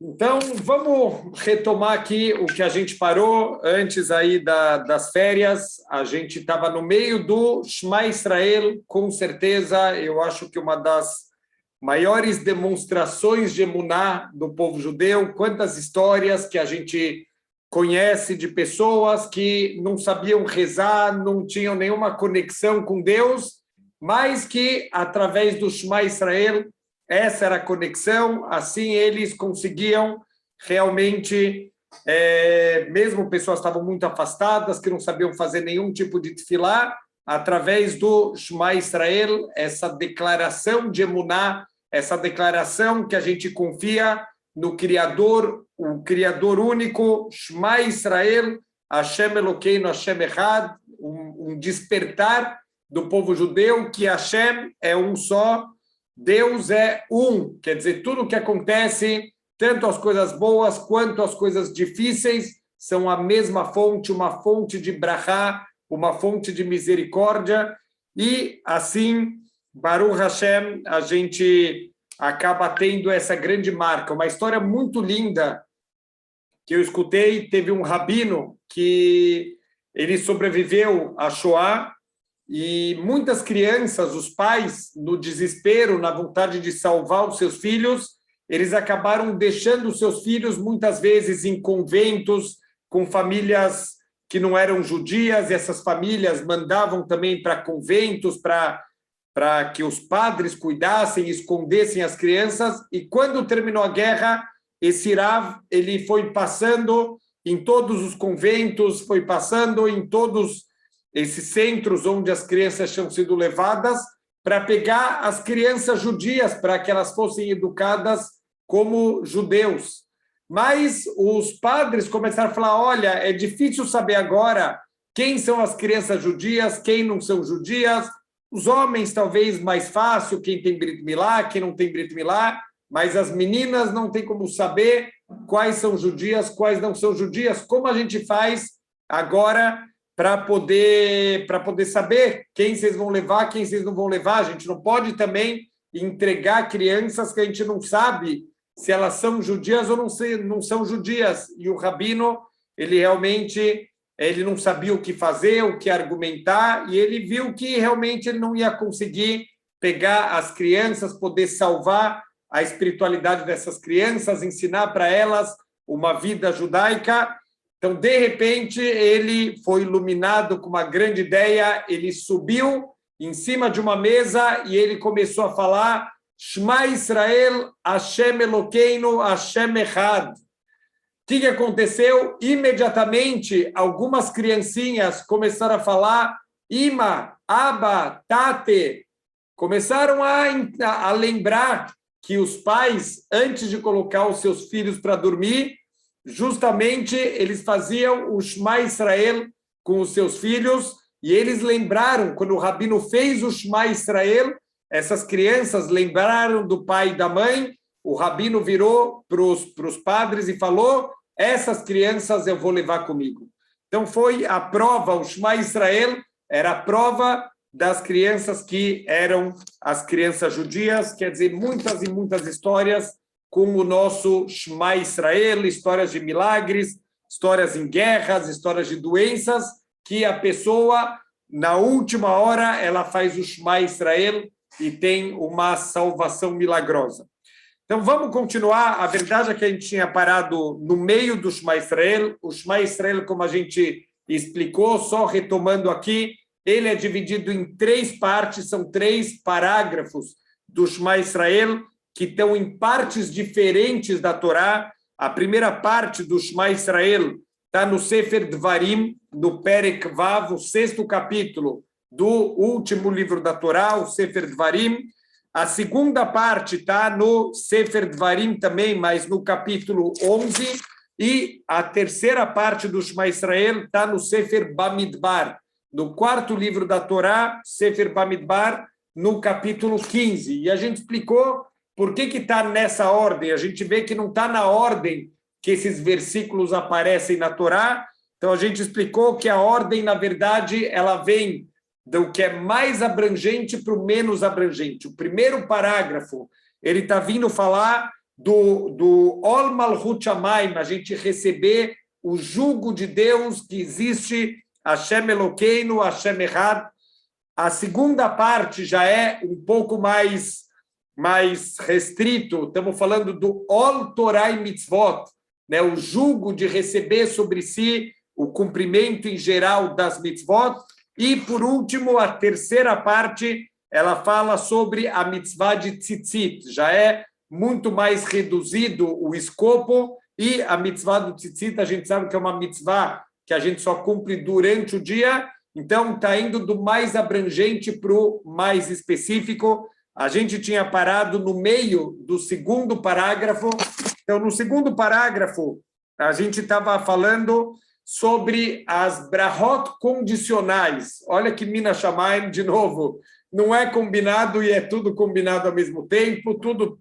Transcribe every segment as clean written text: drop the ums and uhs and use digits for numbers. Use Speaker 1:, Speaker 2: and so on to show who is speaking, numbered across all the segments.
Speaker 1: Então, vamos retomar aqui o que a gente parou antes aí das férias. A gente estava no meio do Shema Israel, com certeza. Eu acho que uma das maiores demonstrações de emuná do povo judeu. Quantas histórias que a gente conhece de pessoas que não sabiam rezar, não tinham nenhuma conexão com Deus, mas que, através do Shema Israel, essa era a conexão, assim eles conseguiam realmente, mesmo pessoas que estavam muito afastadas, que não sabiam fazer nenhum tipo de tefilá, através do Shema Israel, essa declaração de emuná, essa declaração que a gente confia no Criador, o Criador único, Shema Israel, Hashem Elokeinu, Hashem Echad, um despertar do povo judeu que Hashem é um só, Deus é um, quer dizer, tudo o que acontece, tanto as coisas boas quanto as coisas difíceis, são a mesma fonte, uma fonte de brachá, uma fonte de misericórdia, e assim, Baruch Hashem, a gente acaba tendo essa grande marca. Uma história muito linda que eu escutei, teve um rabino que ele sobreviveu à Shoah, e muitas crianças, os pais, no desespero, na vontade de salvar os seus filhos, eles acabaram deixando os seus filhos, muitas vezes, em conventos, com famílias que não eram judias, e essas famílias mandavam também para conventos, para que os padres cuidassem, escondessem as crianças, e quando terminou a guerra, esse Rav, ele foi passando em todos os conventos, foi passando em todos esses centros onde as crianças tinham sido levadas, para pegar as crianças judias, para que elas fossem educadas como judeus. Mas os padres começaram a falar, olha, é difícil saber agora quem são as crianças judias, quem não são judias, os homens talvez mais fácil, quem tem Brit Milá, quem não tem Brit Milá, mas as meninas não tem como saber quais são judias, quais não são judias. Como a gente faz agora para poder saber quem vocês vão levar, quem vocês não vão levar? A gente não pode também entregar crianças que a gente não sabe se elas são judias ou não são judias. E o rabino, ele realmente ele não sabia o que fazer, o que argumentar, e ele viu que realmente ele não ia conseguir pegar as crianças, poder salvar a espiritualidade dessas crianças, ensinar para elas uma vida judaica. Então, de repente, ele foi iluminado com uma grande ideia, ele subiu em cima de uma mesa e ele começou a falar Shema Israel, Hashem Elokeinu, Hashem Echad. O que aconteceu? Imediatamente, algumas criancinhas começaram a falar Ima, Abba, Tate. Começaram a lembrar que os pais, antes de colocar os seus filhos para dormir, justamente eles faziam o Shema Israel com os seus filhos, e eles lembraram, quando o rabino fez o Shema Israel, essas crianças lembraram do pai e da mãe, o rabino virou para os padres e falou, essas crianças eu vou levar comigo. Então foi a prova, o Shema Israel era a prova das crianças que eram as crianças judias, quer dizer, muitas e muitas histórias com o nosso Shema Israel, histórias de milagres, histórias em guerras, histórias de doenças, que a pessoa, na última hora, ela faz o Shema Israel e tem uma salvação milagrosa. Então, vamos continuar. A verdade é que a gente tinha parado no meio do Shema Israel. O Shema Israel, como a gente explicou, só retomando aqui, ele é dividido em 3 partes, são 3 parágrafos do Shema Israel, que estão em partes diferentes da Torá. A primeira parte do Shema Israel está no Sefer Dvarim, no Perek Vav, o 6º capítulo do último livro da Torá, o Sefer Dvarim. A segunda parte está no Sefer Dvarim também, mas no capítulo 11. E a terceira parte do Shema Israel está no Sefer Bamidbar, no 4º livro da Torá, Sefer Bamidbar, no capítulo 15. E a gente explicou por que está nessa ordem. A gente vê que não está na ordem que esses versículos aparecem na Torá. Então, a gente explicou que a ordem, na verdade, ela vem do que é mais abrangente para o menos abrangente. O primeiro parágrafo, ele está vindo falar do Ol Malchut Shamayim, a gente receber o jugo de Deus que existe, Hashem Elokeinu, Hashem Echad. A segunda parte já é um pouco mais restrito, estamos falando do Ol Torah e Mitzvot, né? O jugo de receber sobre si o cumprimento em geral das mitzvot. E, por último, a terceira parte, ela fala sobre a mitzvah de tzitzit, já é muito mais reduzido o escopo, e a mitzvah do tzitzit, a gente sabe que é uma mitzvah que a gente só cumpre durante o dia, então está indo do mais abrangente para o mais específico. A gente tinha parado no meio do segundo parágrafo, então no segundo parágrafo a gente estava falando sobre as brahot condicionais. Olha que Mina Shamayim, de novo, não é combinado e é tudo combinado ao mesmo tempo, tudo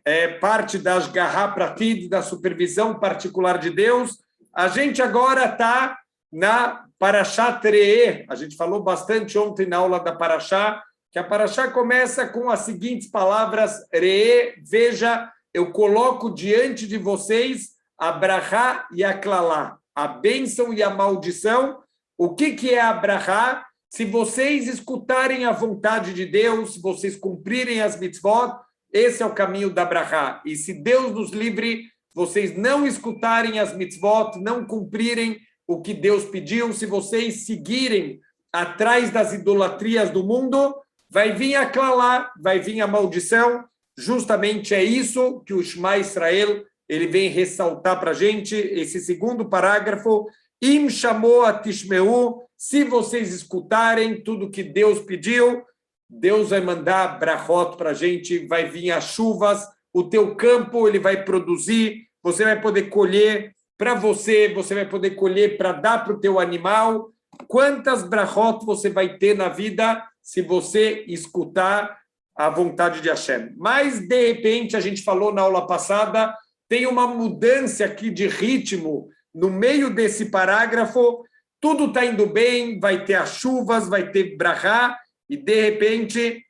Speaker 1: é parte das Ashgaha Pratid, da supervisão particular de Deus. A gente agora está na Parashat Re'eh. A gente falou bastante ontem na aula da Parashá, que a Parashá começa com as seguintes palavras: Re'eh, veja, eu coloco diante de vocês a brachá e a klalá, a bênção e a maldição. O que é a brachá? Se vocês escutarem a vontade de Deus, se vocês cumprirem as mitzvot, esse é o caminho da brachá. E se Deus nos livre, vocês não escutarem as mitzvot, não cumprirem o que Deus pediu, se vocês seguirem atrás das idolatrias do mundo, vai vir a klalá, vai vir a maldição. Justamente é isso que o Shema Israel ele vem ressaltar para a gente, esse segundo parágrafo. Im chamou a tishmeu, se vocês escutarem tudo que Deus pediu, Deus vai mandar brachot para a gente, vai vir as chuvas, o teu campo ele vai produzir, você vai poder colher para você vai poder colher para dar para o teu animal. Quantas brachot você vai ter na vida se você escutar a vontade de Hashem? Mas, de repente, a gente falou na aula passada, tem uma mudança aqui de ritmo no meio desse parágrafo, tudo está indo bem, vai ter as chuvas, vai ter brachá, e de repente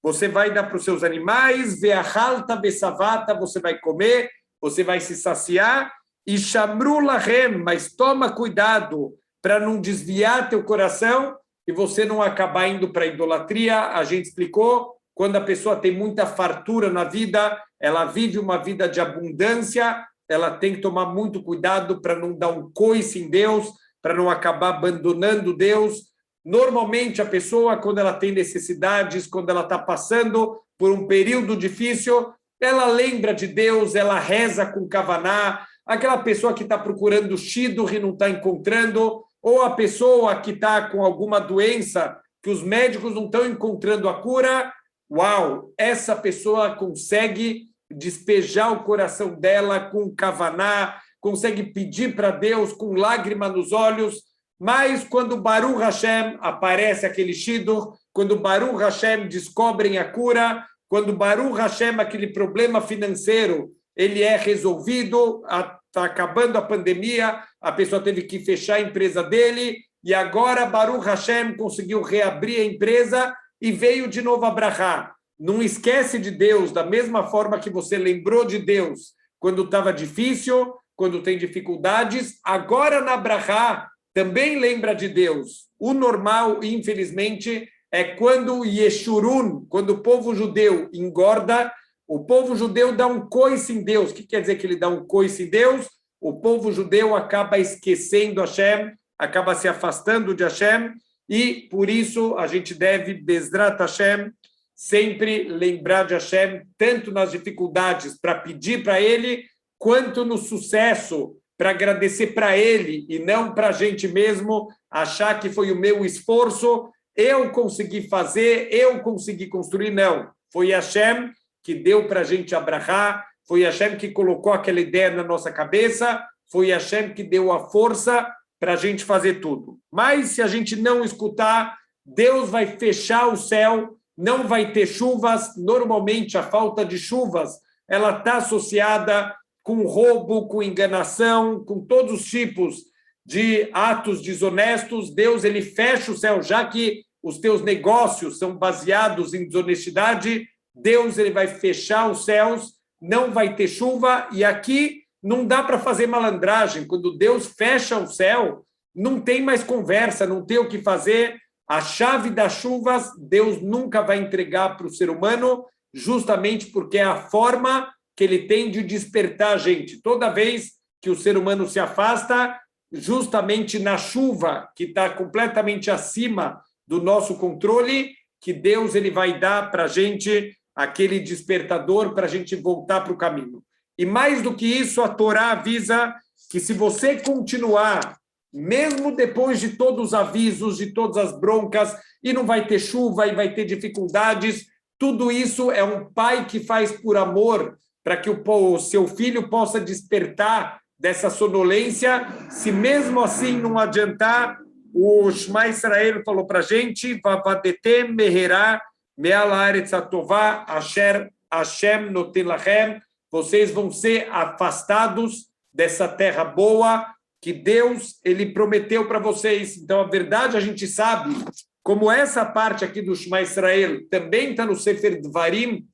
Speaker 1: você vai dar para os seus animais, ve'achalta ve'savata, você vai comer, você vai se saciar, e shamru lahem, mas toma cuidado para não desviar teu coração e você não acabar indo para a idolatria. A gente explicou, quando a pessoa tem muita fartura na vida, ela vive uma vida de abundância, ela tem que tomar muito cuidado para não dar um coice em Deus, para não acabar abandonando Deus. Normalmente, a pessoa, quando ela tem necessidades, quando ela está passando por um período difícil, ela lembra de Deus, ela reza com kavaná. Aquela pessoa que está procurando shidduch e não está encontrando, ou a pessoa que está com alguma doença que os médicos não estão encontrando a cura, uau, essa pessoa consegue despejar o coração dela com kavaná, consegue pedir para Deus com lágrima nos olhos. Mas quando Baruch Hashem aparece aquele shidduch, quando Baruch Hashem descobrem a cura, quando Baruch Hashem aquele problema financeiro ele é resolvido, está acabando a pandemia, a pessoa teve que fechar a empresa dele, e agora Baruch Hashem conseguiu reabrir a empresa e veio de novo a brachá. Não esquece de Deus, da mesma forma que você lembrou de Deus quando estava difícil, quando tem dificuldades, agora na brachá também lembra de Deus. O normal, infelizmente, é quando Yeshurun, quando o povo judeu engorda, o povo judeu dá um coice em Deus. O que quer dizer que ele dá um coice em Deus? O povo judeu acaba esquecendo Hashem, acaba se afastando de Hashem, e por isso a gente deve, Bezrat Hashem, sempre lembrar de Hashem, tanto nas dificuldades para pedir para Ele, quanto no sucesso, para agradecer para Ele e não para a gente mesmo, achar que foi o meu esforço, eu consegui fazer, eu consegui construir. Não, foi Hashem que deu para a gente abrahar, foi Hashem que colocou aquela ideia na nossa cabeça, foi Hashem que deu a força para a gente fazer tudo. Mas se a gente não escutar, Deus vai fechar o céu, não vai ter chuvas. Normalmente a falta de chuvas ela está associada com roubo, com enganação, com todos os tipos de atos desonestos. Deus ele fecha o céu, já que os teus negócios são baseados em desonestidade. Deus ele vai fechar os céus, não vai ter chuva, e aqui não dá para fazer malandragem. Quando Deus fecha o céu, não tem mais conversa, não tem o que fazer. A chave das chuvas, Deus nunca vai entregar para o ser humano, justamente porque é a forma que ele tem de despertar a gente. Toda vez que o ser humano se afasta, justamente na chuva, que está completamente acima do nosso controle, que Deus ele vai dar para a gente aquele despertador para a gente voltar para o caminho. E mais do que isso, a Torá avisa que se você continuar, mesmo depois de todos os avisos, de todas as broncas, e não vai ter chuva, e vai ter dificuldades, tudo isso é um pai que faz por amor, para que o seu filho possa despertar dessa sonolência. Se mesmo assim não adiantar, o Shema Israel falou para a gente, Vavadetem meherá me'al haaretz hatová asher Hashem noten lachem, vocês vão ser afastados dessa terra boa que Deus ele prometeu para vocês. Então, a verdade, a gente sabe, como essa parte aqui do Shema Israel também está no Sefer Dvarim,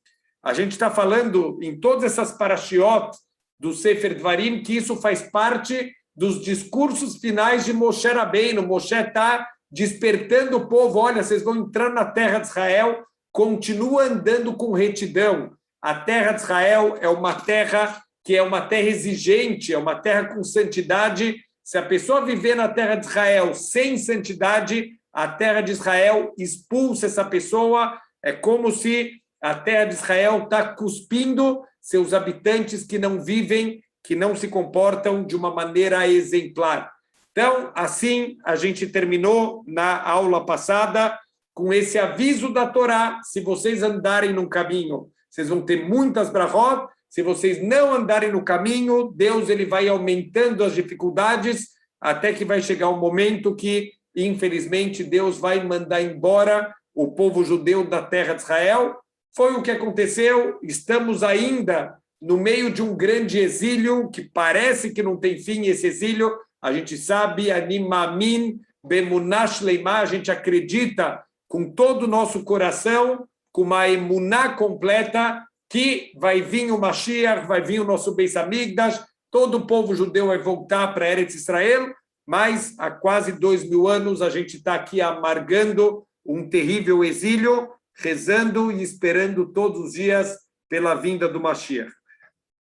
Speaker 1: a gente está falando em todas essas parashiot do Sefer Dvarim, que isso faz parte dos discursos finais de Moshe Rabbeinu. Moshe está despertando o povo, olha, vocês vão entrar na terra de Israel, continua andando com retidão. A terra de Israel é uma terra que é uma terra exigente, é uma terra com santidade. Se a pessoa viver na terra de Israel sem santidade, a terra de Israel expulsa essa pessoa. É como se a terra de Israel está cuspindo seus habitantes que não vivem, que não se comportam de uma maneira exemplar. Então, assim, a gente terminou na aula passada com esse aviso da Torá. Se vocês andarem num caminho, vocês vão ter muitas brachot. Se vocês não andarem no caminho, Deus ele vai aumentando as dificuldades até que vai chegar um momento que, infelizmente, Deus vai mandar embora o povo judeu da terra de Israel. Foi o que aconteceu. Estamos ainda no meio de um grande exílio que parece que não tem fim. Esse exílio, a gente sabe, animamin bemunash leimah, a gente acredita com todo o nosso coração, com uma emuná completa, que vai vir o Mashiach, vai vir o nosso Beis Hamikdash, todo o povo judeu vai voltar para Eretz Israel, mas há quase 2000 anos a gente está aqui amargando um terrível exílio, rezando e esperando todos os dias pela vinda do Mashiach.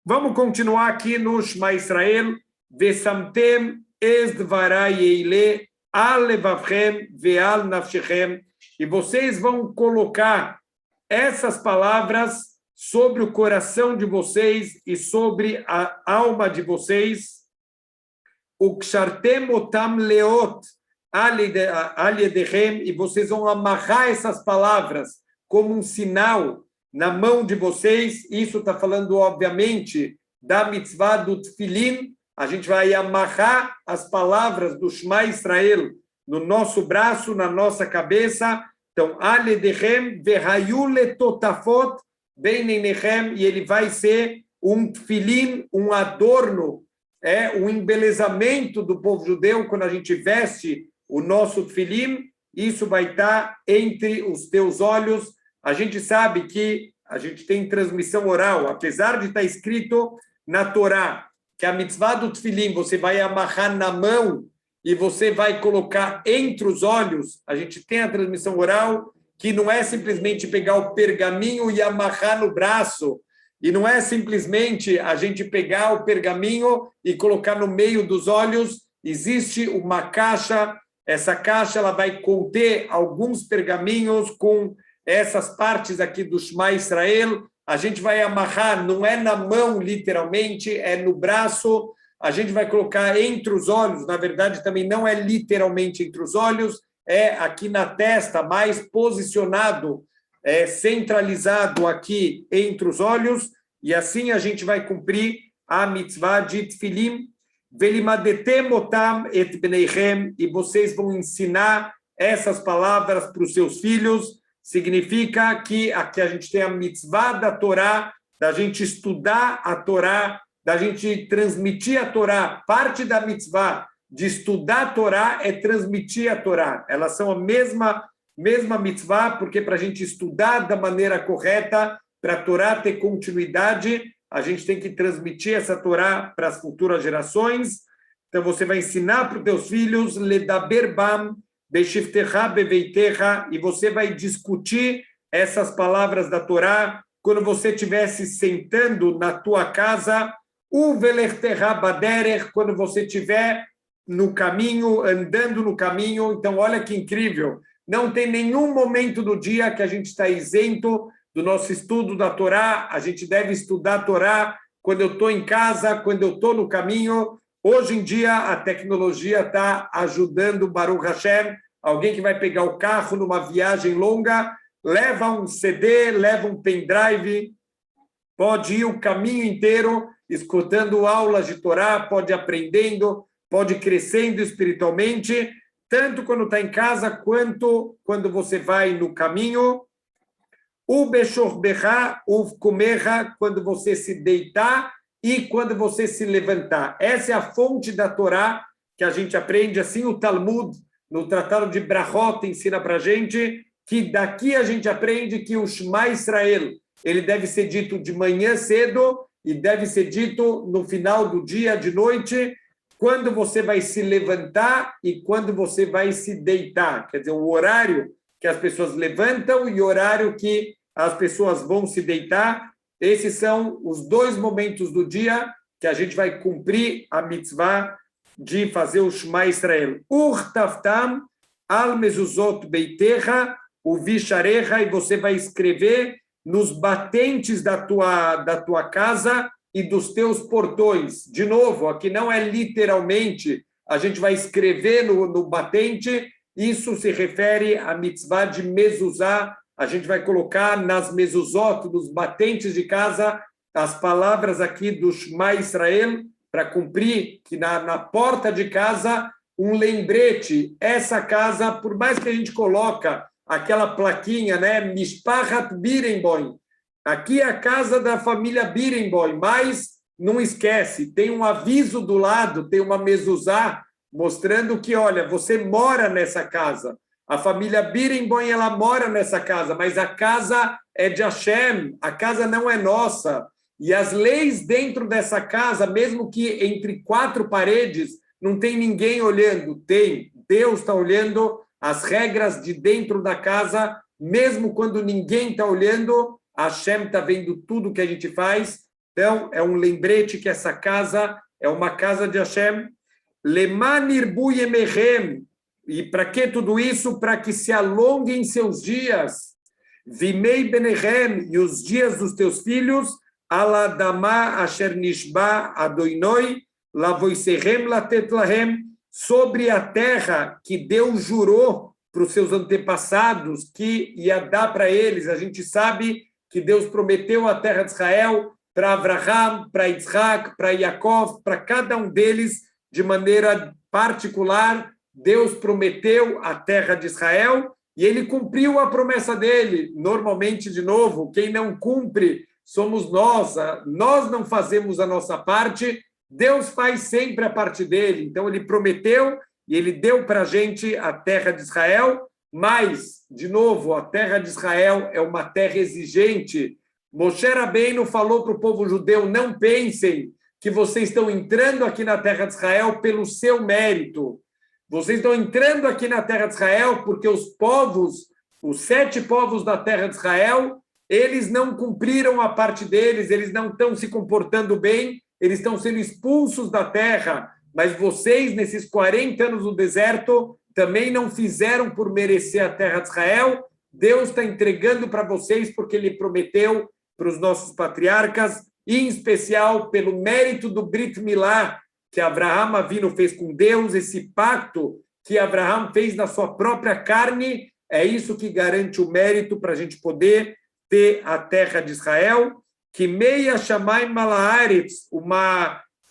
Speaker 1: Vamos continuar aqui no Shema Israel. Vesamtem es dvarai eile al levavchem ve'al nafshechem. E vocês vão colocar essas palavras sobre o coração de vocês e sobre a alma de vocês. Ukshartem otam leot al yedechem, e vocês vão amarrar essas palavras como um sinal na mão de vocês. Isso está falando, obviamente, da mitzvah do Tfilin. A gente vai amarrar as palavras do Shema Israel no nosso braço, na nossa cabeça. Então, al yedechem vehayu letotafot beinenechem, e ele vai ser um Tfilin, um adorno, um embelezamento do povo judeu. Quando a gente veste o nosso Tfilin, isso vai estar entre os teus olhos. A gente sabe que a gente tem transmissão oral, apesar de estar escrito na Torá que a mitzvah do Tfilin você vai amarrar na mão e você vai colocar entre os olhos. A gente tem a transmissão oral que não é simplesmente pegar o pergaminho e amarrar no braço, e não é simplesmente a gente pegar o pergaminho e colocar no meio dos olhos. Existe uma caixa, essa caixa ela vai conter alguns pergaminhos com essas partes aqui do Shema Israel. A gente vai amarrar, não é na mão literalmente, é no braço. A gente vai colocar entre os olhos, na verdade também não é literalmente entre os olhos, é aqui na testa, mais posicionado, centralizado aqui entre os olhos, e assim a gente vai cumprir a mitzvah de Tfilim. Velimadetem otam et bneichem, e vocês vão ensinar essas palavras para os seus filhos. Significa que aqui a gente tem a mitzvah da Torá, da gente estudar a Torá, da gente transmitir a Torá. Parte da mitzvah de estudar a Torá é transmitir a Torá. Elas são a mesma mitzvah, porque para a gente estudar da maneira correta, para a Torá ter continuidade, a gente tem que transmitir essa Torá para as futuras gerações. Então, você vai ensinar para os teus filhos, ledaber bam, beshiftecha beveitecha, e você vai discutir essas palavras da Torá quando você estivesse sentando na tua casa, uvelechtecha baderech, quando você estiver no caminho, andando no caminho. Então, olha que incrível. Não tem nenhum momento do dia que a gente está isento do nosso estudo da Torá. A gente deve estudar a Torá quando eu estou em casa, quando eu estou no caminho. Hoje em dia, a tecnologia está ajudando, Baruch Hashem. Alguém que vai pegar o carro numa viagem longa, leva um CD, leva um pendrive, pode ir o caminho inteiro escutando aulas de Torá, pode ir aprendendo, pode ir crescendo espiritualmente, tanto quando está em casa, quanto quando você vai no caminho. O beshorbecha, o comerra, quando você se deitar e quando você se levantar. Essa é a fonte da Torá que a gente aprende. Assim, o Talmud, no Tratado de Brachot, ensina para a gente que daqui a gente aprende que o Shema Israel, ele deve ser dito de manhã cedo e deve ser dito no final do dia, de noite, quando você vai se levantar e quando você vai se deitar. Quer dizer, o horário que as pessoas levantam e o horário que as pessoas vão se deitar. Esses são os dois momentos do dia que a gente vai cumprir a mitzvah de fazer o Shema Israel. Urtaftam al mezuzot beitecha o visharecha, e você vai escrever nos batentes da tua casa e dos teus portões. De novo, aqui não é literalmente, a gente vai escrever no batente, isso se refere à mitzvah de mezuzá. A gente vai colocar nas mezuzot, nos batentes de casa, as palavras aqui do Shema Israel, para cumprir que na porta de casa, um lembrete. Essa casa, por mais que a gente coloca aquela plaquinha, né? Mishpachat Birenboim. Aqui é a casa da família Birenboim, mas não esquece, tem um aviso do lado, tem uma mezuzá, mostrando que, olha, você mora nessa casa. A família Birenboim, ela mora nessa casa, mas a casa é de Hashem, a casa não é nossa. E as leis dentro dessa casa, mesmo que entre quatro paredes, não tem ninguém olhando. Tem, Deus está olhando as regras de dentro da casa, mesmo quando ninguém está olhando, Hashem está vendo tudo que a gente faz. Então, é um lembrete que essa casa é uma casa de Hashem. Leman irbu yemechem. E para que tudo isso? Para que se alonguem seus dias. Vimei benechem, e os dias dos teus filhos, aladama asher nishba adoinoi, lavoiserem latet lahem, sobre a terra que Deus jurou para os seus antepassados que ia dar para eles. A gente sabe que Deus prometeu a terra de Israel para Abraham, para Isaac, para Yaakov, para cada um deles de maneira particular. Deus prometeu a terra de Israel e ele cumpriu a promessa dele. Normalmente, de novo, quem não cumpre somos nós. Nós não fazemos a nossa parte, Deus faz sempre a parte dele. Então, ele prometeu e ele deu para a gente a terra de Israel, mas, de novo, a terra de Israel é uma terra exigente. Moshe Rabbeinu falou para o povo judeu, não pensem que vocês estão entrando aqui na terra de Israel pelo seu mérito. Vocês estão entrando aqui na terra de Israel porque os povos, os 7 povos da terra de Israel, eles não cumpriram a parte deles, eles não estão se comportando bem, eles estão sendo expulsos da terra, mas vocês, nesses 40 anos no deserto, também não fizeram por merecer a terra de Israel. Deus está entregando para vocês porque ele prometeu para os nossos patriarcas, e em especial pelo mérito do Brit Milá, que Abraham Avinu fez com Deus, esse pacto que Abraham fez na sua própria carne, é isso que garante o mérito para a gente poder ter a terra de Israel. Que meia chamai malaaretz,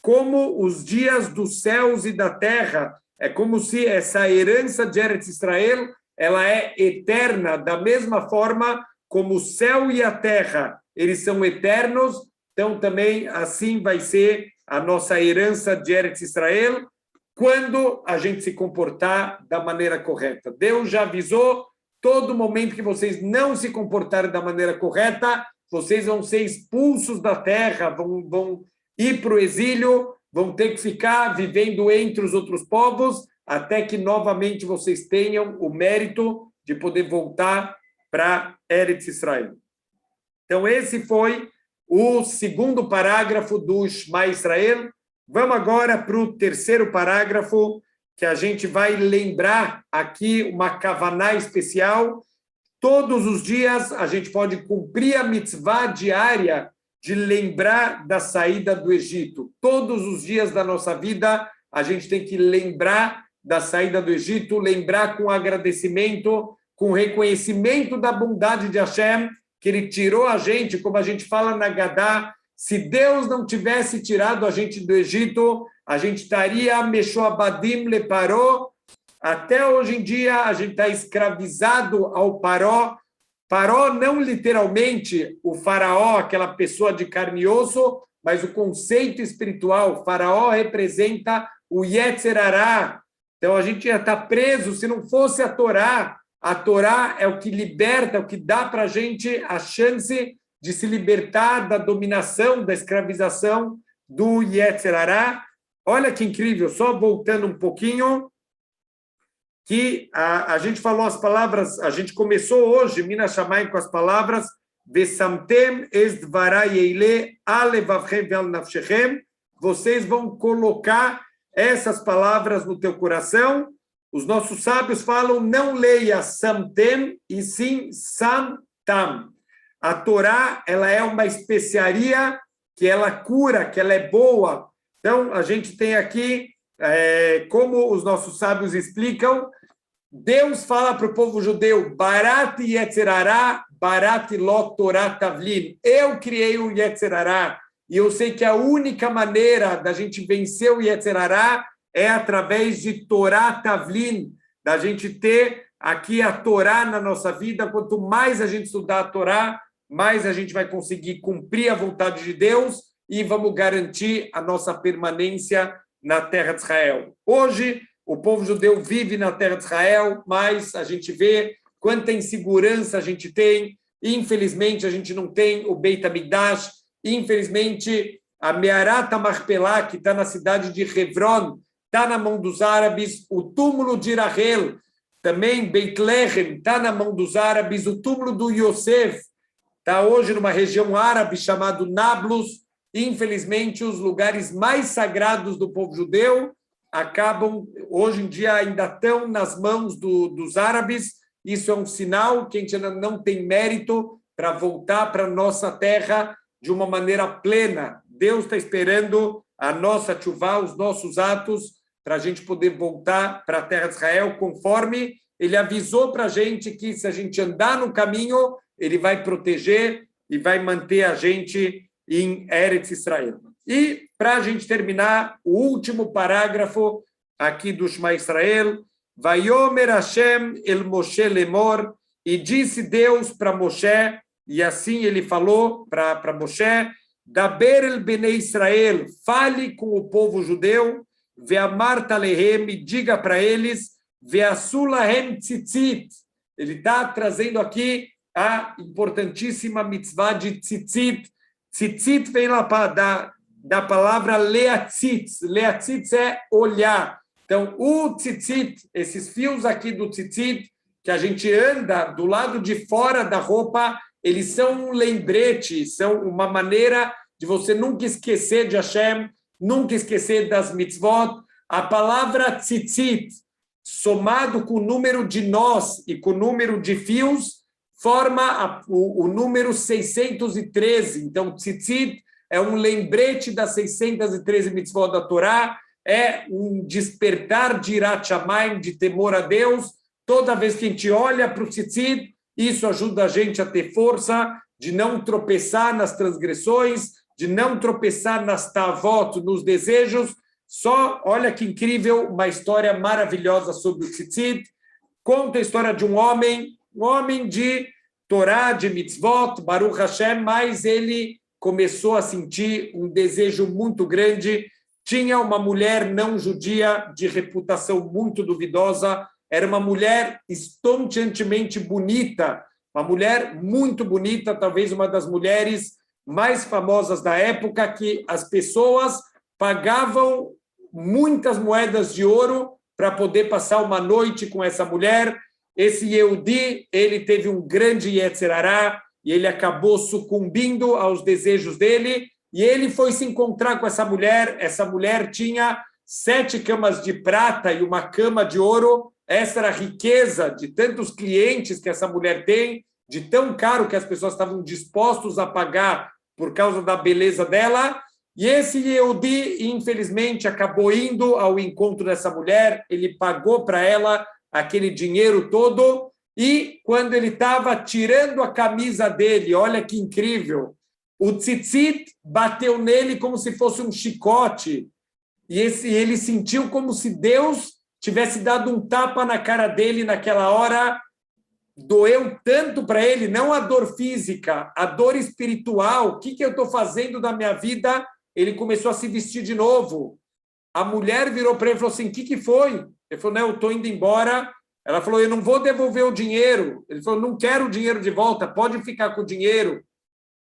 Speaker 1: como os dias dos céus e da terra, é como se essa herança de Eretz Israel, ela é eterna, da mesma forma como o céu e a terra, eles são eternos, então também assim vai ser a nossa herança de Eretz Israel, quando a gente se comportar da maneira correta. Deus já avisou, todo momento que vocês não se comportarem da maneira correta, vocês vão ser expulsos da terra, vão ir para o exílio, vão ter que ficar vivendo entre os outros povos, até que novamente vocês tenham o mérito de poder voltar para Eretz Israel. Então, esse foi o segundo parágrafo do Shema Israel. Vamos agora para o terceiro parágrafo, que a gente vai lembrar aqui uma kavaná especial. Todos os dias a gente pode cumprir a mitzvah diária de lembrar da saída do Egito. Todos os dias da nossa vida a gente tem que lembrar da saída do Egito, lembrar com agradecimento, com reconhecimento da bondade de Hashem, que ele tirou a gente, como a gente fala na Gadá, se Deus não tivesse tirado a gente do Egito, a gente estaria Meshoabadim le Paró. Até hoje em dia, a gente está escravizado ao Paró. Paró não literalmente o faraó, aquela pessoa de carne e osso, mas o conceito espiritual. Faraó representa o Yetzer Hará. Então, a gente ia estar preso se não fosse a Torá. A Torá é o que liberta, é o que dá para a gente a chance de se libertar da dominação, da escravização do Yetzer Hará. Olha que incrível, só voltando um pouquinho, que a gente falou as palavras, a gente começou hoje, Mina Shamayim, com as palavras Vesamtem es dvarai eile alevavchem ve'al nafshechem. Vocês vão colocar essas palavras no teu coração. Os nossos sábios falam, não leia Samtem, e sim Samtam. A Torá, ela é uma especiaria que ela cura, que ela é boa. Então, a gente tem aqui, como os nossos sábios explicam, Deus fala para o povo judeu, Barat Yetzer Hará, Barat Lo Torá Tavlin. Eu criei o Yetzer Hará, e eu sei que a única maneira da gente vencer o Yetzer Hará é através de Torá Tavlin, da gente ter aqui a Torá na nossa vida. Quanto mais a gente estudar a Torá, mais a gente vai conseguir cumprir a vontade de Deus e vamos garantir a nossa permanência na terra de Israel. Hoje, o povo judeu vive na terra de Israel, mas a gente vê quanta insegurança a gente tem. Infelizmente, a gente não tem o Beit HaMikdash. Infelizmente, a Me'arat HaMachpelah, que está na cidade de Hebron, está na mão dos árabes. O túmulo de Rahel, também Beit Lehem, está na mão dos árabes. O túmulo do Yosef está hoje numa região árabe chamada Nablus. Infelizmente, os lugares mais sagrados do povo judeu acabam, hoje em dia, ainda estão nas mãos dos árabes. Isso é um sinal que a gente ainda não tem mérito para voltar para a nossa terra de uma maneira plena. Deus está esperando a nossa tchuvá, os nossos atos, para a gente poder voltar para a terra de Israel, conforme ele avisou para a gente que, se a gente andar no caminho, ele vai proteger e vai manter a gente em Eretz Israel. E, para a gente terminar, o último parágrafo aqui do Shema Israel, Vayomer Hashem el Moshe lemor, e disse Deus para Moshe, e assim ele falou para Moshe, Daber el Bnei Israel, fale com o povo judeu, Ve'amar talehem, e diga para eles, Ve'asu lahem tzitzit. Ele está trazendo aqui a importantíssima mitzvah de tzitzit. Tzitzit vem lá da palavra leatzitz. Leatzitz é olhar. Então, o tzitzit, esses fios aqui do tzitzit, que a gente anda do lado de fora da roupa, eles são um lembrete, são uma maneira de você nunca esquecer de Hashem, nunca esquecer das mitzvot. A palavra tzitzit, somado com o número de nós e com o número de fios, forma o número 613. Então, tzitzit é um lembrete das 613 mitzvot da Torá, é um despertar de Irat Shamayim, de temor a Deus. Toda vez que a gente olha para o tzitzit, isso ajuda a gente a ter força de não tropeçar nas transgressões, de não tropeçar nas tavot, nos desejos. Só, olha que incrível, uma história maravilhosa sobre o tzitzit. Conta a história de um homem de Torá, de mitzvot, Baruch Hashem, mas ele começou a sentir um desejo muito grande. Tinha uma mulher não judia de reputação muito duvidosa, era uma mulher estonteantemente bonita, uma mulher muito bonita, talvez uma das mulheres mais famosas da época, que as pessoas pagavam muitas moedas de ouro para poder passar uma noite com essa mulher. Esse Yehudi, ele teve um grande Yetzer Hará, e ele acabou sucumbindo aos desejos dele, e ele foi se encontrar com essa mulher. Essa mulher tinha 7 camas de prata e uma cama de ouro. Essa era a riqueza de tantos clientes que essa mulher tem, de tão caro que as pessoas estavam dispostos a pagar por causa da beleza dela. E esse Yehudi, infelizmente, acabou indo ao encontro dessa mulher. Ele pagou para ela aquele dinheiro todo, e quando ele estava tirando a camisa dele, olha que incrível, o tzitzit bateu nele como se fosse um chicote, e ele sentiu como se Deus tivesse dado um tapa na cara dele naquela hora. Doeu tanto para ele, não a dor física, a dor espiritual. O que eu estou fazendo da minha vida? Ele começou a se vestir de novo. A mulher virou para ele e falou assim, o que foi? Ele falou, não, eu estou indo embora. Ela falou, eu não vou devolver o dinheiro. Ele falou, não quero o dinheiro de volta, pode ficar com o dinheiro.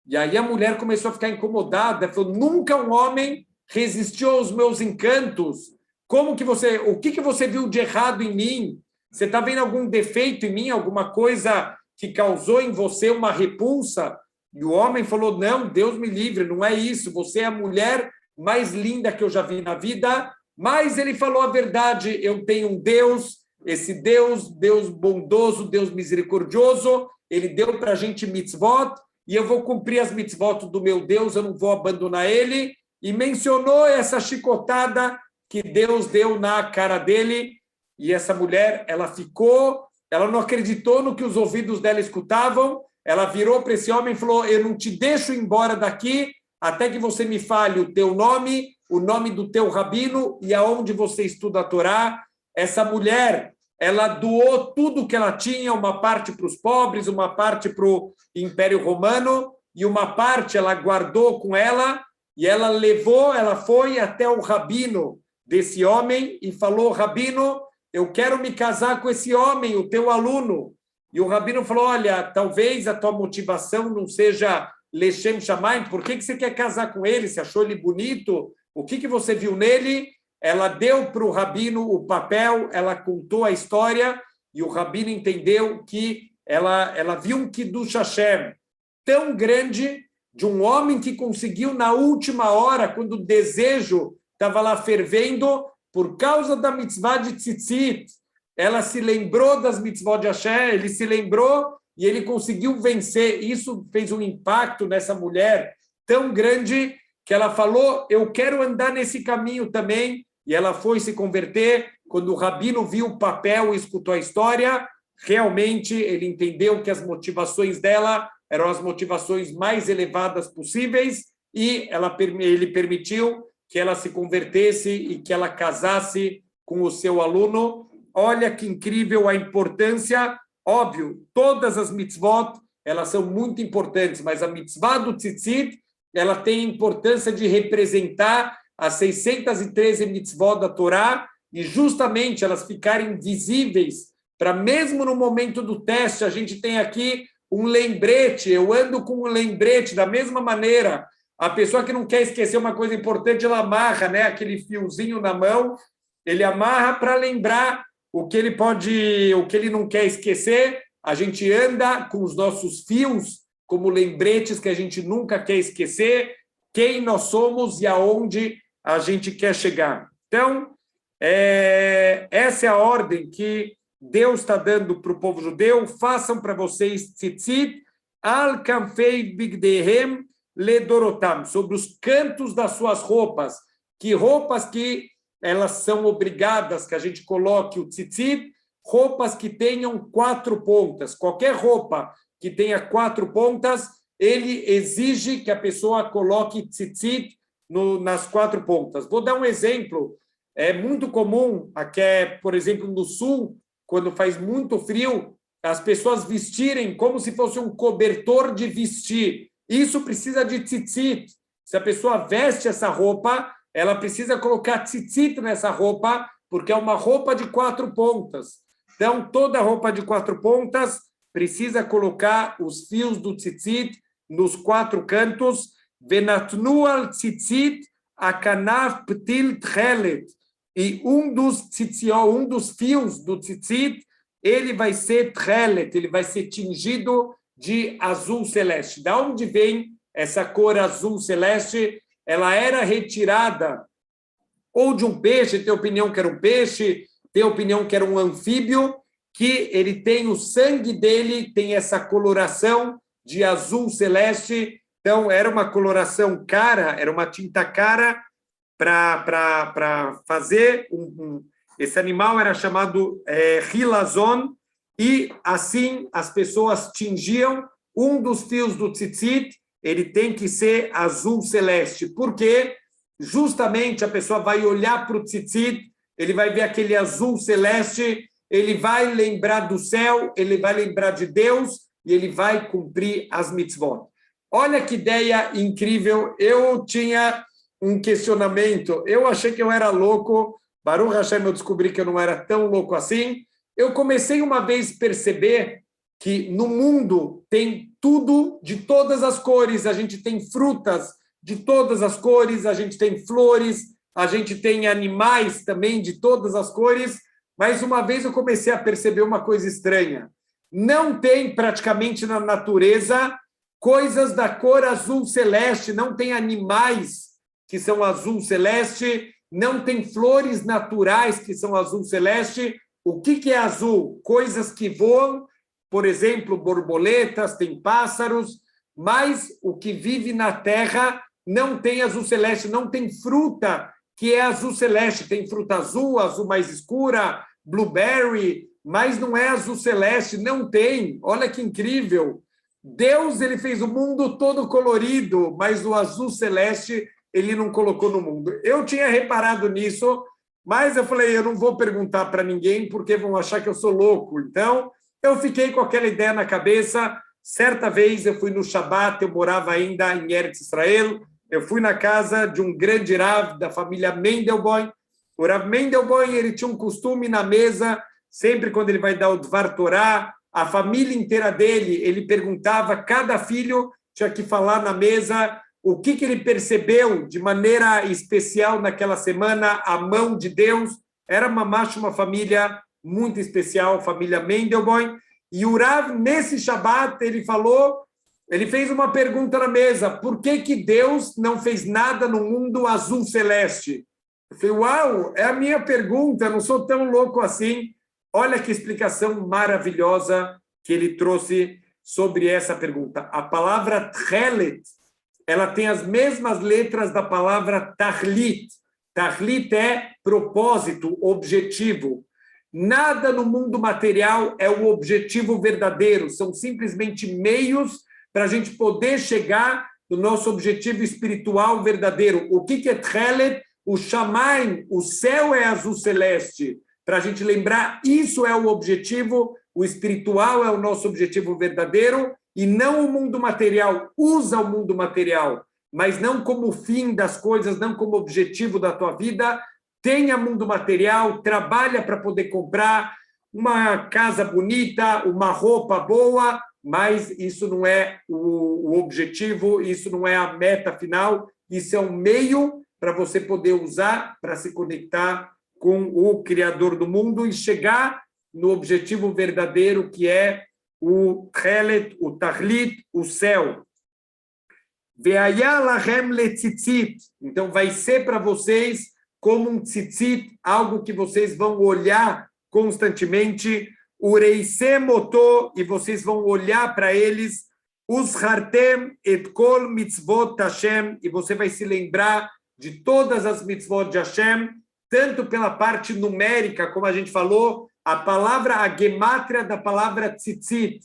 Speaker 1: E aí a mulher começou a ficar incomodada. Ela falou, nunca um homem resistiu aos meus encantos. O que você viu de errado em mim? Você está vendo algum defeito em mim, alguma coisa que causou em você uma repulsa? E o homem falou, não, Deus me livre, não é isso. Você é a mulher mais linda que eu já vi na vida. Mas ele falou a verdade, eu tenho um Deus, esse Deus bondoso, Deus misericordioso, ele deu para a gente mitzvot, e eu vou cumprir as mitzvot do meu Deus, eu não vou abandonar ele. E mencionou essa chicotada que Deus deu na cara dele, e essa mulher, ela não acreditou no que os ouvidos dela escutavam, ela virou para esse homem e falou, eu não te deixo ir embora daqui até que você me fale o teu nome, o nome do teu rabino e aonde você estuda a Torá. Essa mulher, ela doou tudo que ela tinha, uma parte para os pobres, uma parte para o Império Romano, e uma parte ela guardou com ela, e ela foi até o rabino desse homem e falou, rabino, eu quero me casar com esse homem, o teu aluno. E o rabino falou, olha, talvez a tua motivação não seja Lechem Shamayim, por que você quer casar com ele? Você achou ele bonito? O que você viu nele? Ela deu para o rabino o papel, ela contou a história, e o rabino entendeu que ela viu um Kiddush Hashem tão grande, de um homem que conseguiu, na última hora, quando o desejo estava lá fervendo, por causa da mitzvah de tzitzit, ela se lembrou das mitzvot de Hashem, ele se lembrou e ele conseguiu vencer. Isso fez um impacto nessa mulher tão grande que ela falou, eu quero andar nesse caminho também, e ela foi se converter. Quando o rabino viu o papel e escutou a história, realmente ele entendeu que as motivações dela eram as motivações mais elevadas possíveis, e ele permitiu que ela se convertesse e que ela casasse com o seu aluno. Olha que incrível a importância. Óbvio, todas as mitzvot, elas são muito importantes, mas a mitzvah do tzitzit, ela tem a importância de representar as 613 mitzvot da Torá, e justamente elas ficarem visíveis, para mesmo no momento do teste, a gente tem aqui um lembrete, eu ando com um lembrete, da mesma maneira, a pessoa que não quer esquecer uma coisa importante, ela amarra, né, aquele fiozinho na mão, ele amarra para lembrar o que ele não quer esquecer. A gente anda com os nossos fios como lembretes que a gente nunca quer esquecer, quem nós somos e aonde a gente quer chegar. Então, essa é a ordem que Deus está dando para o povo judeu. Façam para vocês tzitzit al kanfei bigdehem ledorotam, sobre os cantos das suas roupas. Que roupas que elas são obrigadas que a gente coloque o tzitzit? Roupas que tenham 4 pontas. Qualquer roupa que tenha 4 pontas, ele exige que a pessoa coloque tzitzit nas 4 pontas. Vou dar um exemplo. É muito comum, aqui, por exemplo, no sul, quando faz muito frio, as pessoas vestirem como se fosse um cobertor de vestir. Isso precisa de tzitzit. Se a pessoa veste essa roupa, ela precisa colocar tzitzit nessa roupa, porque é uma roupa de 4 pontas. Então, toda roupa de 4 pontas, precisa colocar os fios do tzitzit nos 4 cantos. Venatnu al tzitzit akanaf ptil tchelet. E um dos fios do tzitzit, ele vai ser tchelet, ele vai ser tingido de azul celeste. Da onde vem essa cor azul celeste? Ela era retirada ou de um peixe, tem opinião que era um peixe, tem opinião que era um anfíbio, que ele tem o sangue dele, tem essa coloração de azul celeste. Então, era uma coloração cara, era uma tinta cara para fazer. Esse animal era chamado rilazon, e assim as pessoas tingiam um dos fios do tzitzit, ele tem que ser azul celeste. Por quê? Justamente a pessoa vai olhar para o tzitzit, ele vai ver aquele azul celeste, ele vai lembrar do céu, ele vai lembrar de Deus e ele vai cumprir as mitzvot. Olha que ideia incrível. Eu tinha um questionamento, eu achei que eu era louco, Baruch Hashem, eu descobri que eu não era tão louco assim. Eu comecei uma vez a perceber que no mundo tem tudo de todas as cores, a gente tem frutas de todas as cores, a gente tem flores, a gente tem animais também de todas as cores, mas uma vez eu comecei a perceber uma coisa estranha. Não tem praticamente na natureza coisas da cor azul celeste, não tem animais que são azul celeste, não tem flores naturais que são azul celeste. O que é azul? Coisas que voam, por exemplo, borboletas, tem pássaros, mas o que vive na terra não tem azul celeste, não tem fruta que é azul celeste, tem fruta azul, azul mais escura, blueberry, mas não é azul celeste, não tem. Olha que incrível. Deus, ele fez o mundo todo colorido, mas o azul celeste ele não colocou no mundo. Eu tinha reparado nisso, mas eu falei, eu não vou perguntar para ninguém porque vão achar que eu sou louco. Então, eu fiquei com aquela ideia na cabeça. Certa vez eu fui no Shabat, eu morava ainda em Eretz Israel, eu fui na casa de um grande Rav da família Mendelboim. O Rav Mendelboim, ele tinha um costume na mesa, sempre quando ele vai dar o Dvar Torá, a família inteira dele, ele perguntava, cada filho tinha que falar na mesa o que ele percebeu de maneira especial naquela semana, a mão de Deus. Era uma família muito especial, a família Mendelboim. E o Rav, nesse Shabat, ele fez uma pergunta na mesa, por que Deus não fez nada no mundo azul celeste? Eu falei, uau, é a minha pergunta, eu não sou tão louco assim. Olha que explicação maravilhosa que ele trouxe sobre essa pergunta. A palavra tchelet, ela tem as mesmas letras da palavra tahlit. Tahlit é propósito, objetivo. Nada no mundo material é o objetivo verdadeiro, são simplesmente meios para a gente poder chegar no nosso objetivo espiritual verdadeiro. O que é tchelet? O Shamaim, o céu é azul celeste. Para a gente lembrar, isso é o objetivo, o espiritual é o nosso objetivo verdadeiro, e não o mundo material. Usa o mundo material, mas não como fim das coisas, não como objetivo da tua vida. Tenha mundo material, trabalha para poder comprar uma casa bonita, uma roupa boa, mas isso não é o objetivo, isso não é a meta final, isso é um meio para você poder usar para se conectar com o Criador do mundo e chegar no objetivo verdadeiro, que é o Tchelet, o Tahlit, o céu. Ve'aya lahem letzitzit. Então, vai ser para vocês como um tzitzit, algo que vocês vão olhar constantemente. Ureisem oto, e vocês vão olhar para eles. Uzhartem et kol mitzvot Hashem, e você vai se lembrar de todas as mitzvot de Hashem, tanto pela parte numérica, como a gente falou, a palavra, a gemátria da palavra tzitzit,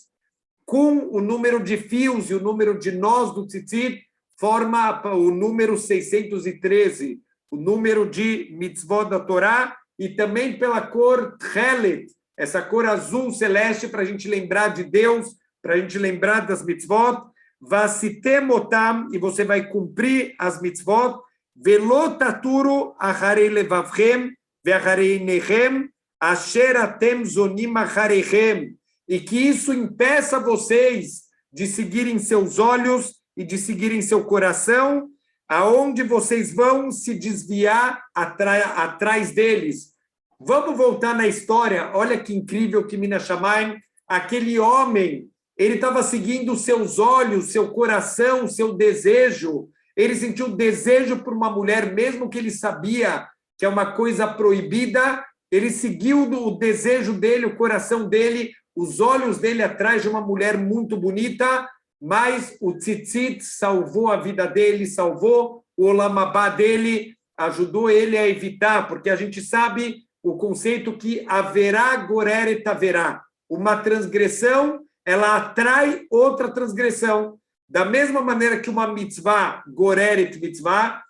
Speaker 1: com o número de fios e o número de nós do tzitzit, forma o número 613, o número de mitzvot da Torá, e também pela cor tchelet, essa cor azul celeste, para a gente lembrar de Deus, para a gente lembrar das mitzvot. Vasitem otam, e você vai cumprir as mitzvot. Velo taturu acharei levavchem ve'acharei nechem asher atem zonim acharechem. e que isso impeça vocês de seguirem seus olhos e de seguirem seu coração, aonde vocês vão se desviar atrás deles. Vamos voltar na história. Olha que incrível que Mina Shamayim, aquele homem, ele estava seguindo seus olhos, seu coração, seu desejo. Ele sentiu desejo por uma mulher, mesmo que ele sabia que é uma coisa proibida. Ele seguiu o desejo dele, o coração dele, os olhos dele atrás de uma mulher muito bonita, mas o tzitzit salvou a vida dele, salvou o olam habá dele, ajudou ele a evitar, porque a gente sabe o conceito que haverá goreret haverá. Uma transgressão, ela atrai outra transgressão. Da mesma maneira que uma mitzvah, goreret mitzvah,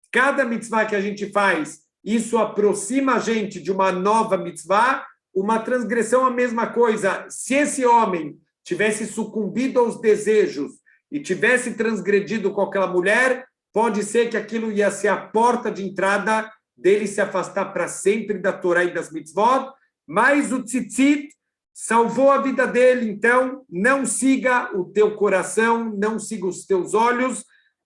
Speaker 1: cada mitzvah que a gente faz, isso aproxima a gente de uma nova mitzvah. Uma transgressão, a mesma coisa. Se esse homem tivesse sucumbido aos desejos e tivesse transgredido com aquela mulher, pode ser que aquilo ia ser a porta de entrada dele se afastar para sempre da Torá e das mitzvot, mas o tzitzit salvou a vida dele. Então, não siga o teu coração, não siga os teus olhos.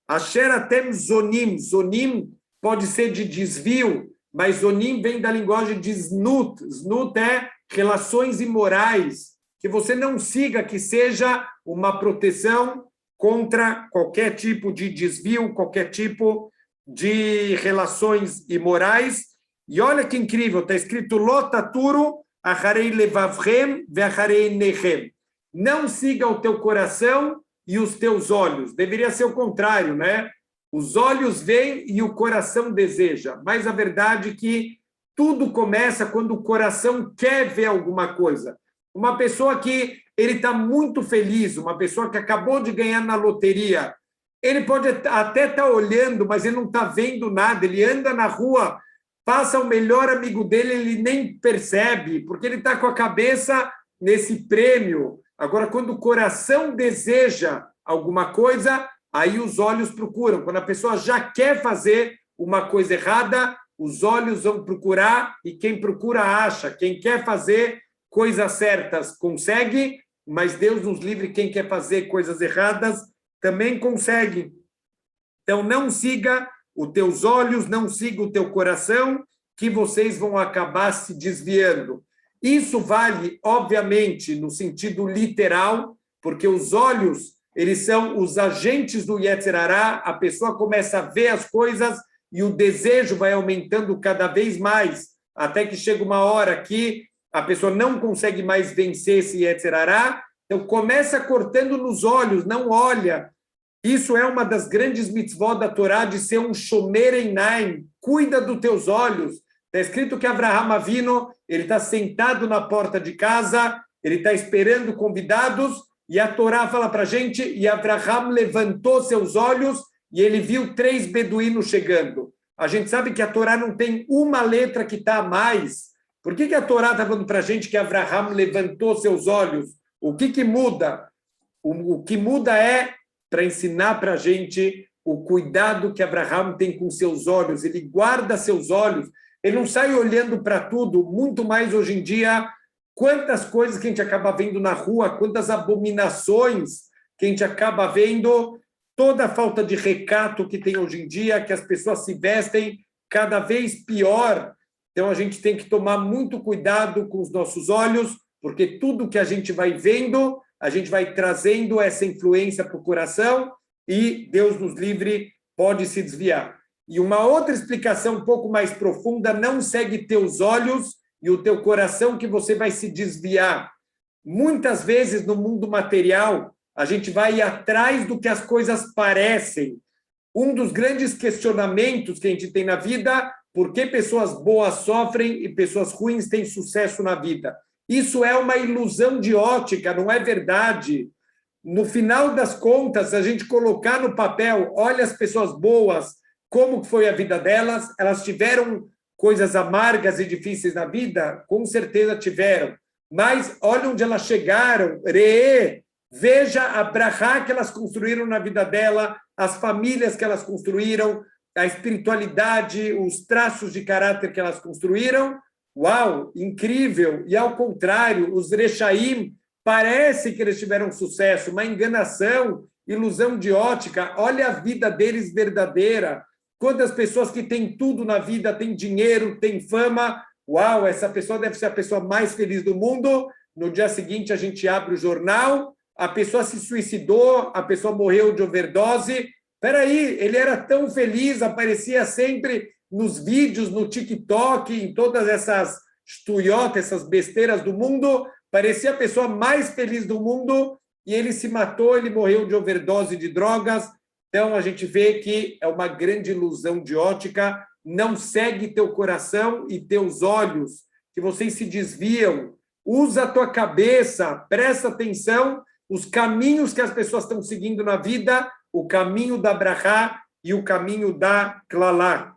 Speaker 1: Asher atem zonim. Zonim pode ser de desvio, mas zonim vem da linguagem de znut. Znut é relações imorais. Que você não siga, que seja uma proteção contra qualquer tipo de desvio, qualquer tipo de relações imorais. E olha que incrível, está escrito Lotaturu acharei levavchem veacharei nechem. Não siga o teu coração e os teus olhos. Deveria ser o contrário, né? Os olhos veem e o coração deseja. Mas a verdade é que tudo começa quando o coração quer ver alguma coisa. Uma pessoa que ele está muito feliz, uma pessoa que acabou de ganhar na loteria, ele pode até estar olhando, mas ele não está vendo nada. Ele anda na rua, passa o melhor amigo dele, ele nem percebe, porque ele está com a cabeça nesse prêmio. Agora, quando o coração deseja alguma coisa, aí os olhos procuram. Quando a pessoa já quer fazer uma coisa errada, os olhos vão procurar, e quem procura acha. Quem quer fazer coisas certas consegue, mas Deus nos livre, quem quer fazer coisas erradas também consegue. Então, não siga os teus olhos, não siga o teu coração, que vocês vão acabar se desviando. Isso vale, obviamente, no sentido literal, porque os olhos, eles são os agentes do Yetzer Hará. A pessoa começa a ver as coisas e o desejo vai aumentando cada vez mais, até que chega uma hora que a pessoa não consegue mais vencer esse Yetzer Hará. Então, começa cortando nos olhos, não olha. Isso é uma das grandes mitzvot da Torá, de ser um shomer einaim. Cuida dos teus olhos. Está escrito que Avraham Avinu, ele está sentado na porta de casa, ele está esperando convidados, e a Torá fala para a gente, e Avraham levantou seus olhos e ele viu 3 beduínos chegando. A gente sabe que a Torá não tem uma letra que está a mais. Por que a Torá está falando para a gente que Avraham levantou seus olhos? O que muda? O que muda é para ensinar para a gente o cuidado que Avraham tem com seus olhos. Ele guarda seus olhos, ele não sai olhando para tudo. Muito mais hoje em dia, quantas coisas que a gente acaba vendo na rua, quantas abominações que a gente acaba vendo, toda a falta de recato que tem hoje em dia, que as pessoas se vestem cada vez pior. Então, a gente tem que tomar muito cuidado com os nossos olhos, porque tudo que a gente vai vendo, a gente vai trazendo essa influência para o coração e Deus nos livre, pode se desviar. E uma outra explicação um pouco mais profunda, não segue teus olhos e o teu coração que você vai se desviar. Muitas vezes no mundo material, a gente vai atrás do que as coisas parecem. Um dos grandes questionamentos que a gente tem na vida, por que pessoas boas sofrem e pessoas ruins têm sucesso na vida? Isso é uma ilusão de ótica, não é verdade. No final das contas, a gente colocar no papel, olha as pessoas boas, como foi a vida delas, elas tiveram coisas amargas e difíceis na vida? Com certeza tiveram. Mas olha onde elas chegaram, veja a brachá que elas construíram na vida dela, as famílias que elas construíram, a espiritualidade, os traços de caráter que elas construíram. Uau, incrível! E ao contrário, os rechaim Parece que eles tiveram sucesso, uma enganação, ilusão de ótica. Olha a vida deles verdadeira. Quantas pessoas que têm tudo na vida, têm dinheiro, têm fama. Uau, essa pessoa deve ser a pessoa mais feliz do mundo. No dia seguinte, a gente abre o jornal, a pessoa se suicidou, a pessoa morreu de overdose. Espera aí, ele era tão feliz, aparecia sempre nos vídeos, no TikTok, em todas essas estuiotas, essas besteiras do mundo, parecia a pessoa mais feliz do mundo, e ele se matou, ele morreu de overdose de drogas. Então, a gente vê que é uma grande ilusão de ótica. Não segue teu coração e teus olhos, que vocês se desviam. Usa a tua cabeça, presta atenção, os caminhos que as pessoas estão seguindo na vida, o caminho da brachá e o caminho da klalá.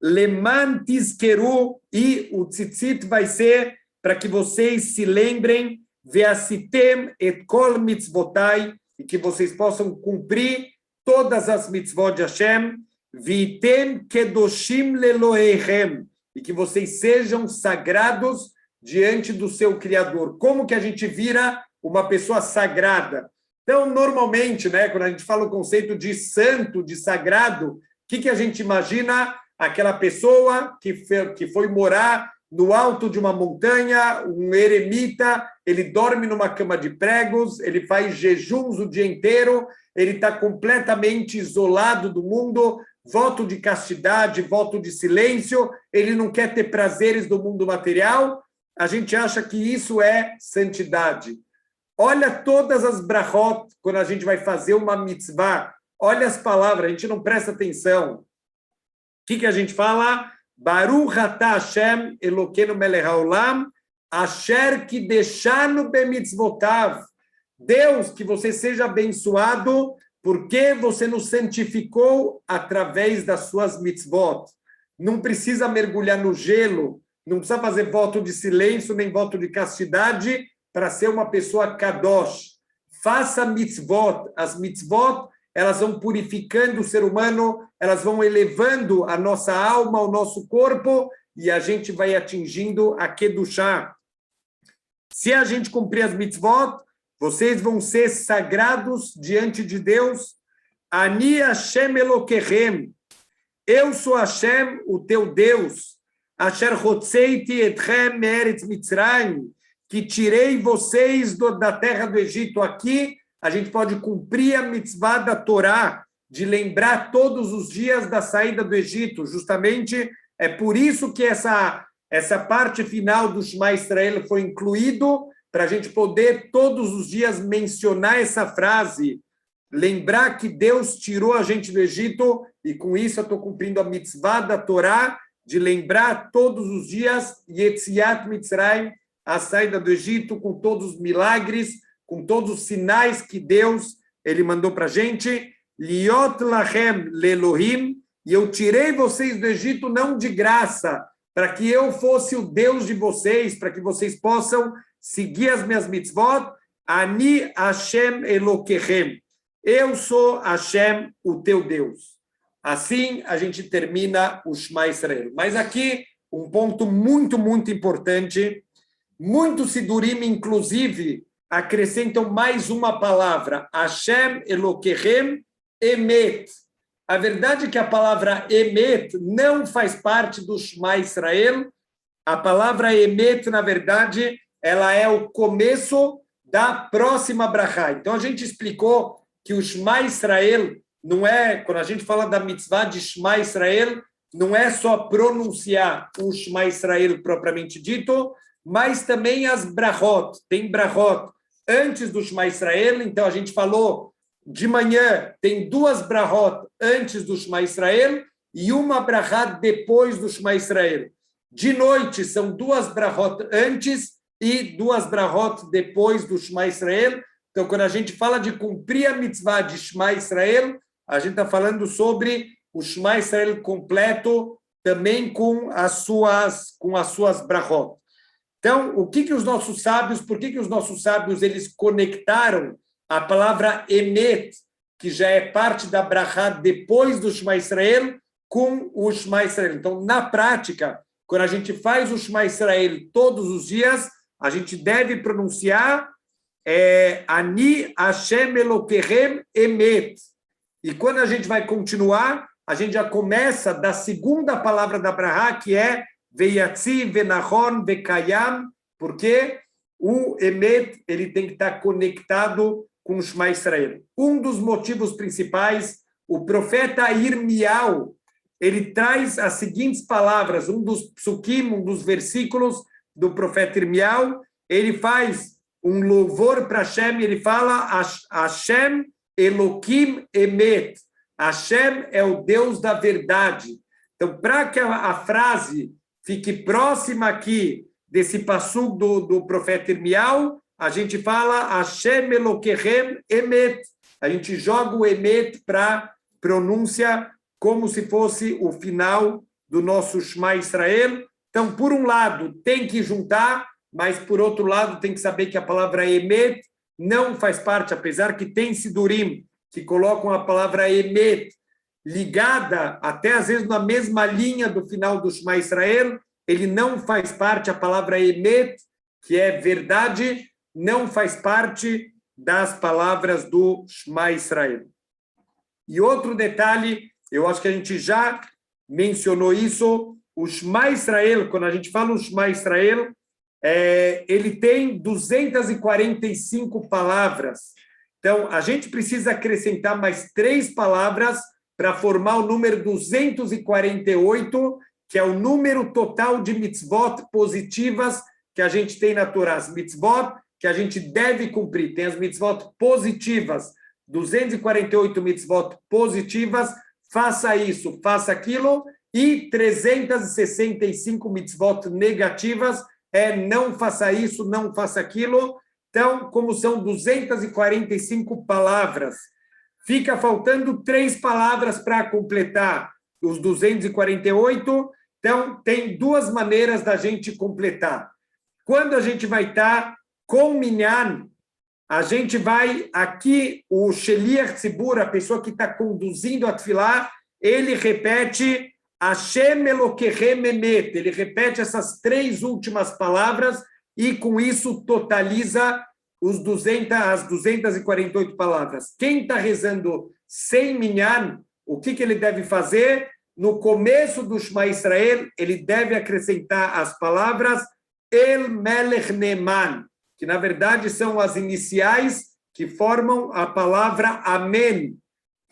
Speaker 1: Leman tizkeru, e o tzitzit vai ser para que vocês se lembrem, ve'asitem et kol mitzvotai, e que vocês possam cumprir todas as mitzvot de Hashem, vitem kedoshim leloheichem, e que vocês sejam sagrados diante do seu Criador. Como que a gente vira uma pessoa sagrada? Então, normalmente, né, quando a gente fala o conceito de santo, de sagrado, o que a gente imagina? Aquela pessoa que foi morar no alto de uma montanha, um eremita, ele dorme numa cama de pregos, ele faz jejuns o dia inteiro, ele está completamente isolado do mundo, voto de castidade, voto de silêncio, ele não quer ter prazeres do mundo material. A gente acha que isso é santidade. Olha todas as brachot, quando a gente vai fazer uma mitzvah, olha as palavras, a gente não presta atenção. O que a gente fala? Baruch atah Hashem Elokeinu melech haolam, asher kideshanu bemitzvotav. Deus, que você seja abençoado, porque você nos santificou através das suas mitzvot. Não precisa mergulhar no gelo, não precisa fazer voto de silêncio, nem voto de castidade, para ser uma pessoa kadosh. Faça mitzvot. As mitzvot, elas vão purificando o ser humano, elas vão elevando a nossa alma, o nosso corpo, e a gente vai atingindo a kedushá. Se a gente cumprir as mitzvot, vocês vão ser sagrados diante de Deus. Ani Hashem Elokechem. Eu sou Hashem, o teu Deus. Asher hotzeiti etchem me'eretz Mitzrayim, que tirei vocês da terra do Egito. Aqui, a gente pode cumprir a mitzvah da Torá, de lembrar todos os dias da saída do Egito. Justamente, é por isso que essa parte final do Shema Israel foi incluído, para a gente poder todos os dias mencionar essa frase, lembrar que Deus tirou a gente do Egito, e com isso eu estou cumprindo a mitzvah da Torá, de lembrar todos os dias Yetziat Mitzrayim, a saída do Egito, com todos os milagres, com todos os sinais que Deus ele mandou para a gente. Liot lachem lelohim, e eu tirei vocês do Egito não de graça, para que eu fosse o Deus de vocês, para que vocês possam seguir as minhas mitzvot. Ani Hashem Elokechem. Eu sou Hashem, o teu Deus. Assim, a gente termina o Shema Israel. Mas aqui, um ponto muito, muito importante. Muitos sidurim, inclusive, acrescentam mais uma palavra. Hashem Elokechem Emet. A verdade é que a palavra Emet não faz parte do Shema Israel. A palavra Emet, na verdade, ela é o começo da próxima brachá. Então, a gente explicou que o Shema Israel não é, quando a gente fala da mitzvah de Shema Israel, não é só pronunciar o Shema Israel propriamente dito, mas também as brachot. Tem brachot antes do Shema Israel, então a gente falou de manhã, tem duas brachot antes do Shema Israel e uma brachá depois do Shema Israel. De noite, são duas brachot antes e duas brachot depois do Shema Israel. Então, quando a gente fala de cumprir a mitzvah de Shema Israel, a gente está falando sobre o Shema Israel completo, também com as suas brachot. Então, o que os nossos sábios, por que os nossos sábios eles conectaram a palavra Emet, que já é parte da brachá depois do Shema Israel, com o Shema Israel? Então, na prática, quando a gente faz o Shema Israel todos os dias, a gente deve pronunciar Ani Hashem Elokehem Emet. E quando a gente vai continuar, a gente já começa da segunda palavra da Brahá, que é Veyatzi, Venachon, Vekayam, porque o Emet ele tem que estar conectado com o Shema Israel. Um dos motivos principais, o profeta Irmiau, ele traz as seguintes palavras, um dos psukim, um dos versículos do profeta Irmiau, ele faz um louvor para Hashem, ele fala Hashem Elokim Emet. Hashem é o Deus da verdade. Então, para que a frase fique próxima aqui desse passuk do profeta Irmiau, a gente fala Hashem Elokehem Emet. A gente joga o Emet para pronúncia como se fosse o final do nosso Shema Israel. Então, por um lado, tem que juntar, mas, por outro lado, tem que saber que a palavra Emet não faz parte, apesar que tem Sidurim que colocam a palavra Emet ligada, até às vezes na mesma linha do final do Shema Israel, ele não faz parte, a palavra Emet, que é verdade, não faz parte das palavras do Shema Israel. E outro detalhe, eu acho que a gente já mencionou isso, o Shema Israel, quando a gente fala o Shema Israel, ele tem 245 palavras. Então, a gente precisa acrescentar mais 3 palavras para formar o número 248, que é o número total de mitzvot positivas que a gente tem na Torá. As mitzvot que a gente deve cumprir. Tem as mitzvot positivas, 248 mitzvot positivas, faça isso, faça aquilo, e 365 mitzvot negativas, não faça isso, não faça aquilo. Então, como são 245 palavras, fica faltando 3 palavras para completar os 248. Então, tem 2 maneiras da gente completar. Quando a gente vai estar com Minyan, a gente vai aqui, o Sheliach Tzibur, a pessoa que está conduzindo a Tfilá, ele repete Hashem Elokehem Emet, ele repete essas 3 últimas palavras e com isso totaliza as 248 palavras. Quem está rezando sem Minyan, o que ele deve fazer? No começo do Shema Israel, ele deve acrescentar as palavras El Melech Neman, que na verdade são as iniciais que formam a palavra Amém,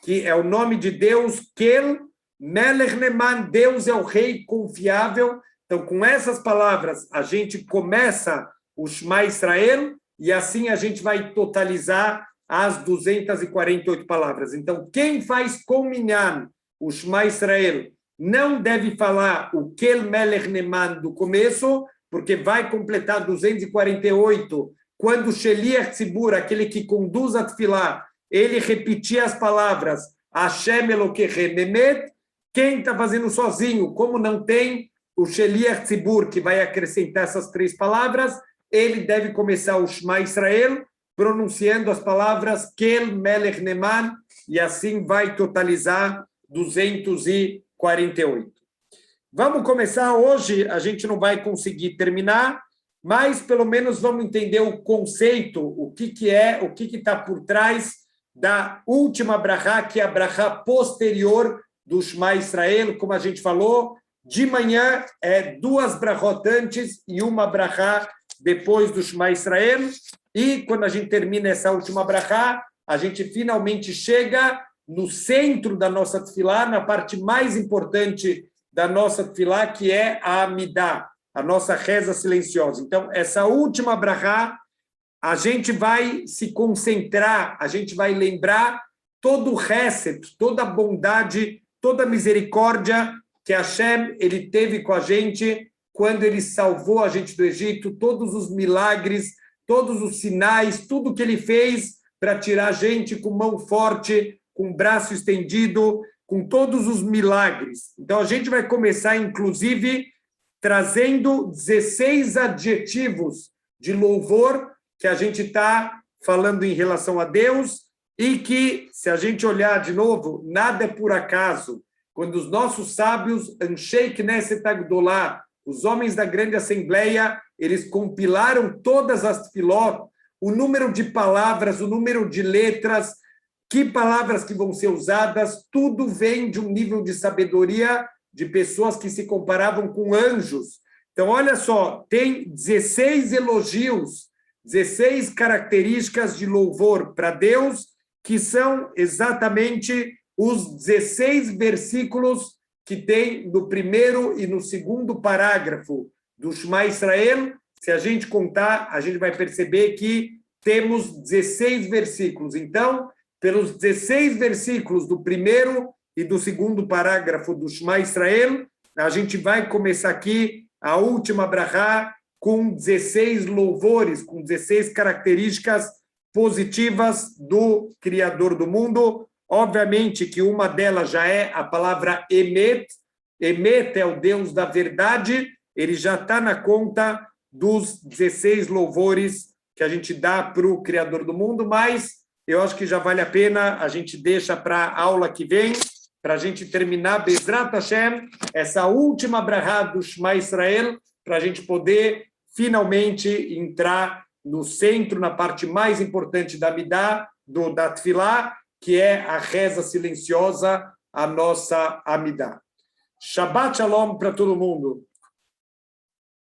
Speaker 1: que é o nome de Deus, Kel Melech Neman, Deus é o rei confiável. Então, com essas palavras, a gente começa o Shema Israel e assim a gente vai totalizar as 248 palavras. Então, quem faz com Minyan o Shema Israel não deve falar o Kel Melech Neman do começo, porque vai completar 248 quando o Sheliach Tzibur, aquele que conduz a Tfilá, ele repetir as palavras Hashem Elokehem Emet. Quem está fazendo sozinho, como não tem o Sheliach Tzibur, que vai acrescentar essas 3 palavras, ele deve começar o Shema Israel pronunciando as palavras Kel Melech Neman, e assim vai totalizar 248. Vamos começar hoje, a gente não vai conseguir terminar, mas pelo menos vamos entender o conceito, o que está por trás da última brachá, que é a brachá posterior do Shema Israel, como a gente falou, de manhã 2 brachot antes e uma brachá depois do Shema Israel, e quando a gente termina essa última brachá, a gente finalmente chega no centro da nossa tefilá, na parte mais importante da nossa tefilá, que é a Amidah, a nossa reza silenciosa. Então, essa última brachá, a gente vai se concentrar, a gente vai lembrar todo o hesed, toda a bondade, toda a misericórdia que Hashem ele teve com a gente quando ele salvou a gente do Egito, todos os milagres, todos os sinais, tudo que ele fez para tirar a gente com mão forte, com braço estendido, com todos os milagres. Então, a gente vai começar, inclusive, trazendo 16 adjetivos de louvor que a gente está falando em relação a Deus e que, se a gente olhar de novo, nada é por acaso. Quando os nossos sábios, Anshei Knesset Agdolá, os homens da grande assembleia, eles compilaram todas as tefilot, o número de palavras, o número de letras, que palavras que vão ser usadas, tudo vem de um nível de sabedoria de pessoas que se comparavam com anjos. Então, olha só, tem 16 elogios, 16 características de louvor para Deus, que são exatamente os 16 versículos que tem no primeiro e no segundo parágrafo do Shema Israel. Se a gente contar, a gente vai perceber que temos 16 versículos. Então, pelos 16 versículos do primeiro e do segundo parágrafo do Shema Israel, a gente vai começar aqui a última brachá com 16 louvores, com 16 características positivas do Criador do mundo. Obviamente que uma delas já é a palavra Emet. Emet é o Deus da verdade, ele já está na conta dos 16 louvores que a gente dá para o Criador do mundo, mas eu acho que já vale a pena, a gente deixa para a aula que vem, para a gente terminar, Bezrat Hashem, essa última brachá do Shema Israel, para a gente poder finalmente entrar no centro, na parte mais importante da Amidah, da Tefilá, que é a reza silenciosa, a nossa Amidah. Shabbat Shalom para todo mundo.